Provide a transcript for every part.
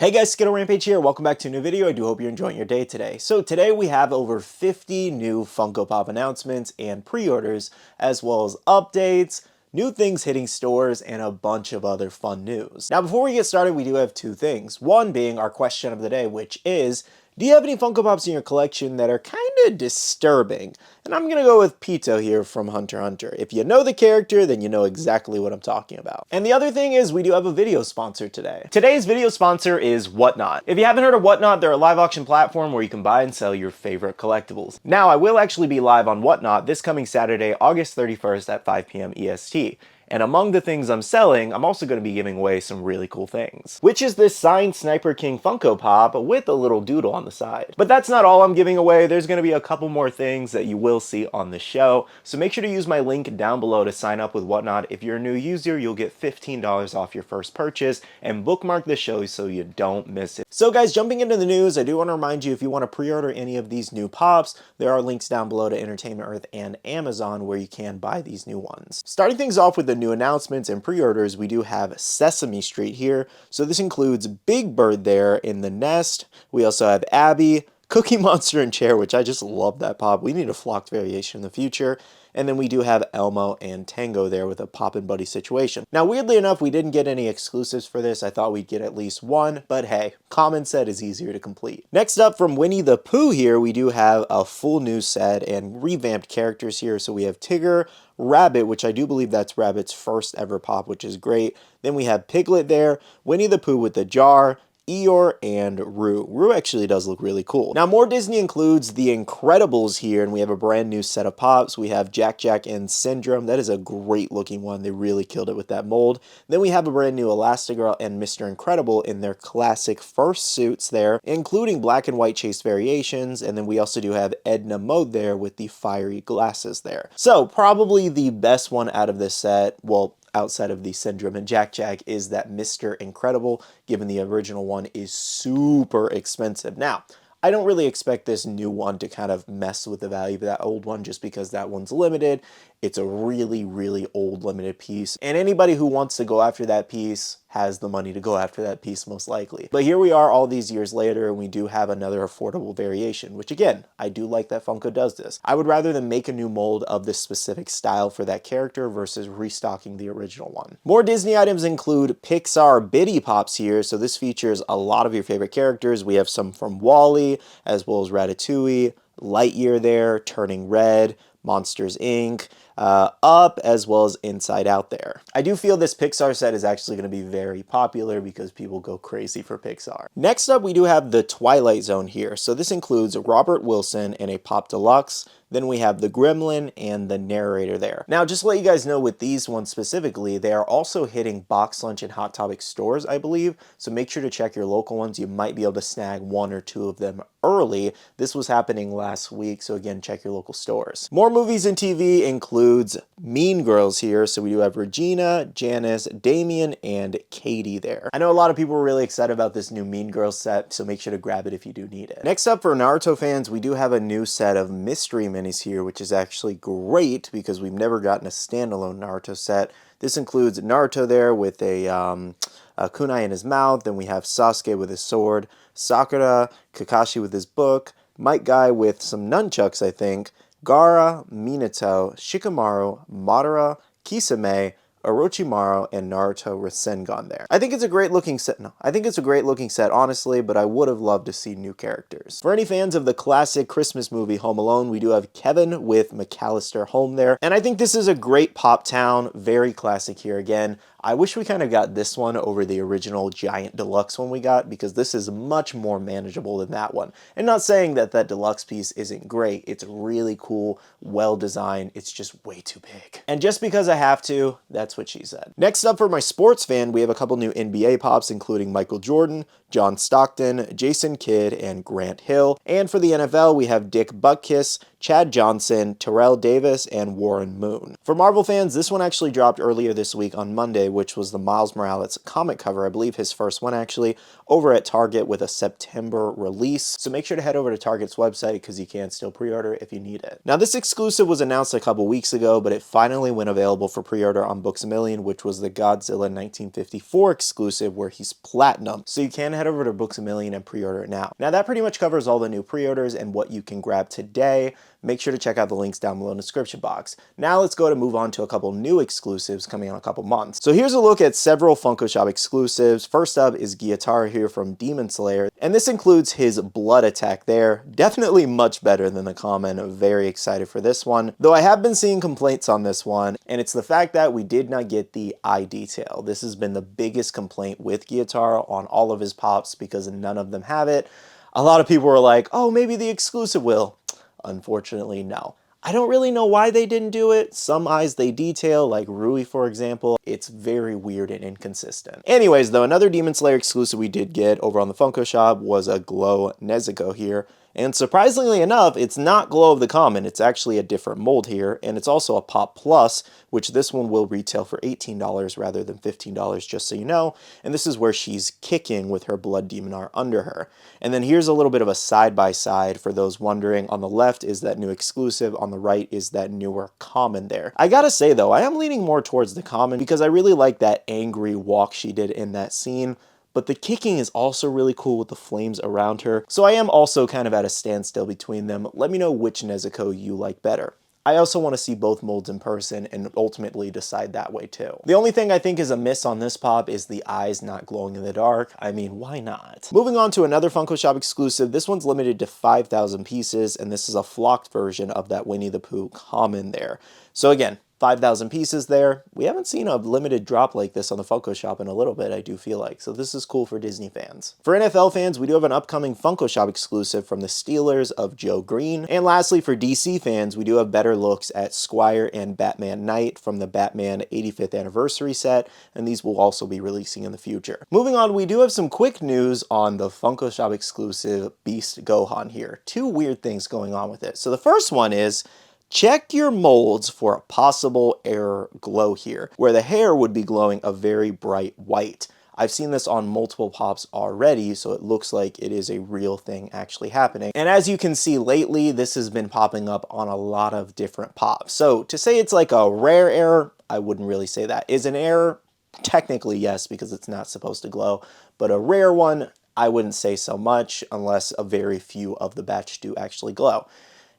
Hey guys, SkittleRampage here. Welcome back to a new video. I do hope you're enjoying your day today. So today we have over 50 new Funko Pop announcements and pre-orders, as well as updates, new things hitting stores, and a bunch of other fun news. Now before we get started, we do have two things. One being our question of the day, which is, do you have any Funko Pops in your collection that are kind of disturbing? And I'm gonna go with Pito here from Hunter x Hunter. If you know the character, then you know exactly what I'm talking about. And the other thing is we do have a video sponsor today. Today's video sponsor is Whatnot. If you haven't heard of Whatnot, they're a live auction platform where you can buy and sell your favorite collectibles. Now, I will actually be live on Whatnot this coming Saturday, August 31st at 5 p.m. EST. And among the things I'm selling, I'm also going to be giving away some really cool things. Which is this signed Sniper King Funko Pop with a little doodle on the side. But that's not all I'm giving away. There's going to be a couple more things that you will see on the show. So make sure to use my link down below to sign up with Whatnot. If you're a new user, you'll get $15 off your first purchase. And bookmark the show so you don't miss it. So guys, jumping into the news, I do want to remind you if you want to pre-order any of these new pops, there are links down below to Entertainment Earth and Amazon where you can buy these new ones. Starting things off with the new announcements and pre-orders, we do have Sesame Street here. So this includes Big Bird there in the nest. We also have Abby, Cookie Monster and Chair, which I just love that pop. We need a flocked variation in the future. And then we do have Elmo and Tango there with a Pop and Buddy situation. Now, weirdly enough, we didn't get any exclusives for this. I thought we'd get at least one, but hey, common set is easier to complete. Next up from Winnie the Pooh here, we do have a full new set and revamped characters here. So we have Tigger, Rabbit, which I do believe that's Rabbit's first ever pop, which is great. Then we have Piglet there, Winnie the Pooh with the jar, Eeyore, and Roo. Roo actually does look really cool. Now, more Disney includes The Incredibles here, and we have a brand new set of pops. We have Jack Jack and Syndrome. That is a great looking one. They really killed it with that mold. Then we have a brand new Elastigirl and Mr. Incredible in their classic first suits there, including black and white chase variations. And then we also do have Edna Mode there with the fiery glasses there. So probably the best one out of this set, well, outside of the Syndrome and Jack Jack, is that Mr. Incredible, given the original one is super expensive. Now, I don't really expect this new one to kind of mess with the value of that old one just because that one's limited. It's a really, really old limited piece. And anybody who wants to go after that piece has the money to go after that piece most likely. But here we are all these years later, and we do have another affordable variation, which again, I do like that Funko does this. I would rather than make a new mold of this specific style for that character versus restocking the original one. More Disney items include Pixar Biddy Pops here. So this features a lot of your favorite characters. We have some from WALL-E, as well as Ratatouille, Lightyear there, Turning Red, Monsters, Inc., Up, as well as Inside Out there. I do feel this Pixar set is actually going to be very popular because people go crazy for Pixar. Next up, we do have the Twilight Zone here. So this includes Robert Wilson in a Pop Deluxe. Then we have the Gremlin and the narrator there. Now, just to let you guys know with these ones specifically, they are also hitting Box Lunch and Hot Topic stores, I believe. So make sure to check your local ones. You might be able to snag one or two of them early. This was happening last week, so again, check your local stores. More movies and TV includes Mean Girls here. So we do have Regina, Janice, Damien, and Katie there. I know a lot of people were really excited about this new Mean Girls set, so make sure to grab it if you do need it. Next up for Naruto fans, we do have a new set of mystery minis here, which is actually great because we've never gotten a standalone Naruto set. This includes Naruto there with a kunai in his mouth. Then we have Sasuke with his sword, Sakura, Kakashi with his book, Might Guy with some nunchucks, I think, Gaara, Minato, Shikamaru, Madara, Kisame, Orochimaru, and Naruto Rasengan there. I think it's a great looking set. No, I think it's a great looking set, honestly, but I would have loved to see new characters. For any fans of the classic Christmas movie Home Alone, we do have Kevin with McAllister home there. And I think this is a great Pop Town, very classic here again. I wish we kind of got this one over the original Giant Deluxe one we got, because this is much more manageable than that one. And not saying that that deluxe piece isn't great. It's really cool, well designed. It's just way too big. And just because I have to, that's what she said. Next up for my sports fan, we have a couple new NBA pops, including Michael Jordan, John Stockton, Jason Kidd, and Grant Hill. And for the NFL, we have Dick Butkus, Chad Johnson, Terrell Davis, and Warren Moon. For Marvel fans, this one actually dropped earlier this week on Monday, which was the Miles Morales comic cover, I believe his first one actually, over at Target with a September release. So make sure to head over to Target's website because you can still pre-order if you need it. Now this exclusive was announced a couple weeks ago, but it finally went available for pre-order on Books A Million, which was the Godzilla 1954 exclusive where he's platinum. So you can head over to Books A Million and pre-order it now. Now that pretty much covers all the new pre-orders and what you can grab today. Make sure to check out the links down below in the description box. Now let's go to move on to a couple new exclusives coming in a couple months. So here's a look at several Funko Shop exclusives. First up is Gyatara here from Demon Slayer, and this includes his blood attack there. Definitely much better than the common. Very excited for this one. Though I have been seeing complaints on this one, and it's the fact that we did not get the eye detail. This has been the biggest complaint with Gyatara on all of his pops because none of them have it. A lot of people were like, oh, maybe the exclusive will. Unfortunately, no. I don't really know why they didn't do it. Some eyes they detail, like Rui, for example. It's very weird and inconsistent. Anyways, though, another Demon Slayer exclusive we did get over on the Funko Shop was a Glow Nezuko here. And surprisingly enough, it's not Glow of the Common. It's actually a different mold here, and it's also a Pop Plus, which this one will retail for $18 rather than $15, just so you know. And this is where she's kicking with her Blood Demonar under her. And then here's a little bit of a side-by-side for those wondering. On the left is that new exclusive, on the right is that newer common there. I gotta say though, I am leaning more towards the common because I really like that angry walk she did in that scene. But the kicking is also really cool with the flames around her. So I am also kind of at a standstill between them. Let me know which Nezuko you like better. I also want to see both molds in person and ultimately decide that way too. The only thing I think is a miss on this pop is the eyes not glowing in the dark. I mean, why not? Moving on to another Funko Shop exclusive. This one's limited to 5,000 pieces, and this is a flocked version of that Winnie the Pooh common there. So again, 5,000 pieces there. We haven't seen a limited drop like this on the Funko Shop in a little bit, I do feel like. So this is cool for Disney fans. For NFL fans, we do have an upcoming Funko Shop exclusive from the Steelers of Joe Green. And lastly, for DC fans, we do have better looks at Squire and Batman Knight from the Batman 85th anniversary set. And these will also be releasing in the future. Moving on, we do have some quick news on the Funko Shop exclusive Beast Gohan here. Two weird things going on with it. So the first one is, check your molds for a possible error glow here, where the hair would be glowing a very bright white. I've seen this on multiple pops already, so it looks like it is a real thing actually happening. And as you can see lately, this has been popping up on a lot of different pops. So to say it's like a rare error, I wouldn't really say that. Is an error? Technically, yes, because it's not supposed to glow. But a rare one, I wouldn't say so much, unless a very few of the batch do actually glow.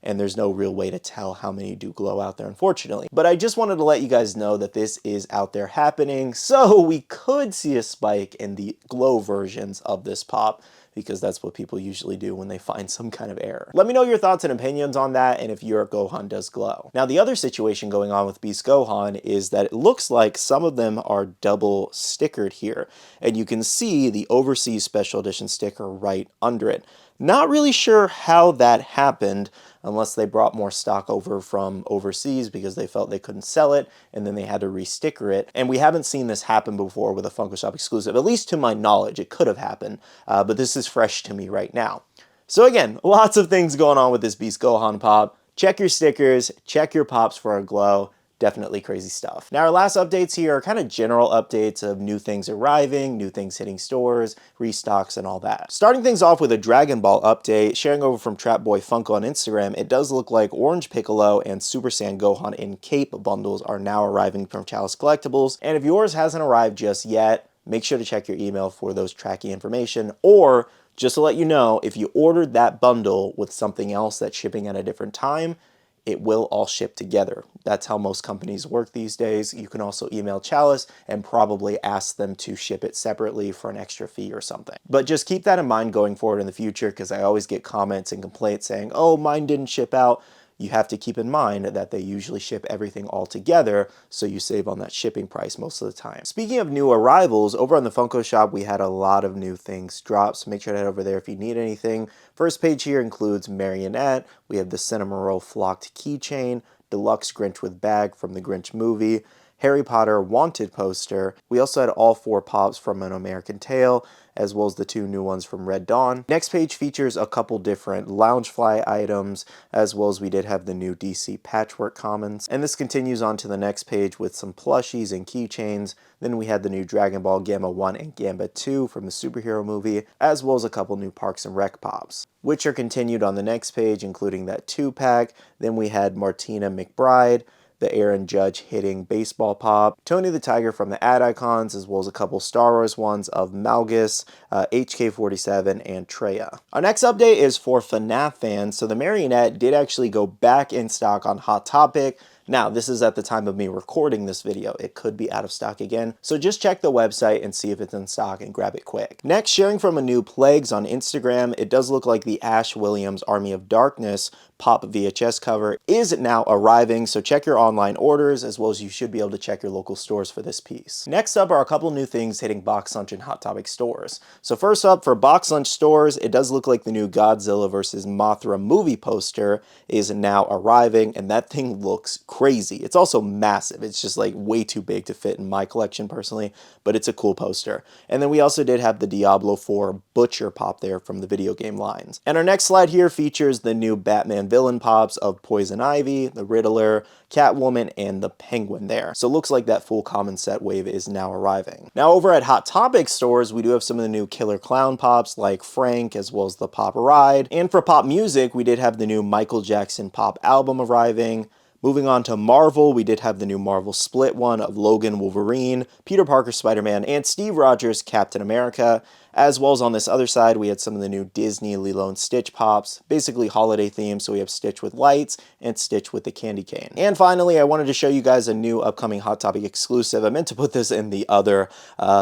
And there's no real way to tell how many do glow out there, unfortunately. But I just wanted to let you guys know that this is out there happening, so we could see a spike in the glow versions of this pop, because that's what people usually do when they find some kind of error. Let me know your thoughts and opinions on that, and if your Gohan does glow. Now, the other situation going on with Beast Gohan is that it looks like some of them are double stickered here, and you can see the Overseas Special Edition sticker right under it. Not really sure how that happened, unless they brought more stock over from overseas because they felt they couldn't sell it, and then they had to re-sticker it. And we haven't seen this happen before with a Funko Shop exclusive, at least to my knowledge. It could have happened, but this is fresh to me right now. So again, lots of things going on with this Beast Gohan pop. Check your stickers, check your pops for a glow. Definitely crazy stuff. Now, our last updates here are kind of general updates of new things arriving, new things hitting stores, restocks, and all that. Starting things off with a Dragon Ball update, sharing over from Trapboy Funko on Instagram, it does look like Orange Piccolo and Super Saiyan Gohan in Cape bundles are now arriving from Chalice Collectibles. And if yours hasn't arrived just yet, make sure to check your email for those tracking information, or just to let you know, if you ordered that bundle with something else that's shipping at a different time, it will all ship together. That's how most companies work these days. You can also email Chalice and probably ask them to ship it separately for an extra fee or something. But just keep that in mind going forward in the future, because I always get comments and complaints saying, oh, mine didn't ship out. You have to keep in mind that they usually ship everything all together, so you save on that shipping price most of the time. Speaking of new arrivals, over on the Funko Shop, we had a lot of new things drop, so make sure to head over there if you need anything. First page here includes Marionette. We have the Cinema Roll Flocked Keychain, Deluxe Grinch with Bag from the Grinch movie, Harry Potter Wanted poster. We also had all 4 pops from An American Tail, as well as the 2 new ones from Red Dawn. Next page features a couple different Loungefly items, as well as we did have the new DC Patchwork Commons. And this continues on to the next page with some plushies and keychains. Then we had the new Dragon Ball Gamma 1 and Gamma 2 from the superhero movie, as well as a couple new Parks and Rec pops, which are continued on the next page, including that 2-pack. Then we had Martina McBride, the Aaron Judge hitting baseball pop, Tony the Tiger from the ad icons, as well as a couple Star Wars ones of Malgus, HK-47, and Traya. Our next update is for FNAF fans. So the marionette did actually go back in stock on Hot Topic. Now, this is at the time of me recording this video. It could be out of stock again, so just check the website and see if it's in stock and grab it quick. Next, sharing from a new Plagues on Instagram, it does look like the Ash Williams Army of Darkness pop VHS cover is now arriving, so check your online orders, as well as you should be able to check your local stores for this piece. Next up are a couple new things hitting Box Lunch and Hot Topic stores. So first up, for Box Lunch stores, it does look like the new Godzilla vs. Mothra movie poster is now arriving, and that thing looks crazy. It's also massive. It's just like way too big to fit in my collection personally, but it's a cool poster. And then we also did have the Diablo 4 Butcher pop there from the video game lines. And our next slide here features the new Batman villain pops of Poison Ivy, the Riddler, Catwoman, and the Penguin there. So it looks like that full common set wave is now arriving. Now over at Hot Topic stores, we do have some of the new Killer Clown pops like Frank, as well as the Pop Ride. And for pop music, we did have the new Michael Jackson pop album arriving. Moving on to Marvel, we did have the new Marvel Split one of Logan Wolverine, Peter Parker Spider-Man, and Steve Rogers Captain America. As well as on this other side, we had some of the new Disney Lilo and Stitch pops, basically holiday themed, so we have Stitch with lights and Stitch with the candy cane. And finally, I wanted to show you guys a new upcoming Hot Topic exclusive. I meant to put this in the other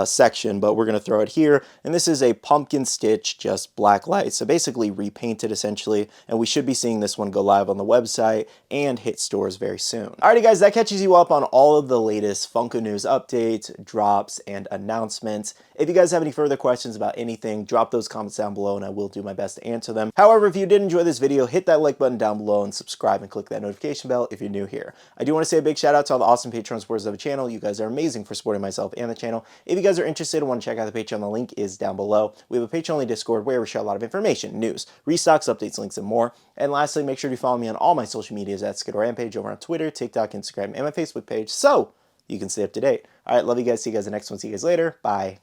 section, but we're going to throw it here. And this is a Pumpkin Stitch, just black light, so basically repainted essentially, and we should be seeing this one go live on the website and hit stores very soon. Alrighty guys, that catches you up on all of the latest Funko news updates, drops, and announcements. If you guys have any further questions about anything, drop those comments down below and I will do my best to answer them. However, if you did enjoy this video, hit that like button down below and subscribe and click that notification bell if you're new here. I do want to say a big shout out to all the awesome Patreon supporters of the channel. You guys are amazing for supporting myself and the channel. If you guys are interested and want to check out the Patreon, the link is down below. We have a Patreon-only Discord where we share a lot of information, news, restocks, updates, links, and more. And lastly, make sure to follow me on all my social medias at SkittleRampage over on Twitter, TikTok, Instagram, and my Facebook page so you can stay up to date. Alright, love you guys. See you guys in the next one. See you guys later. Bye.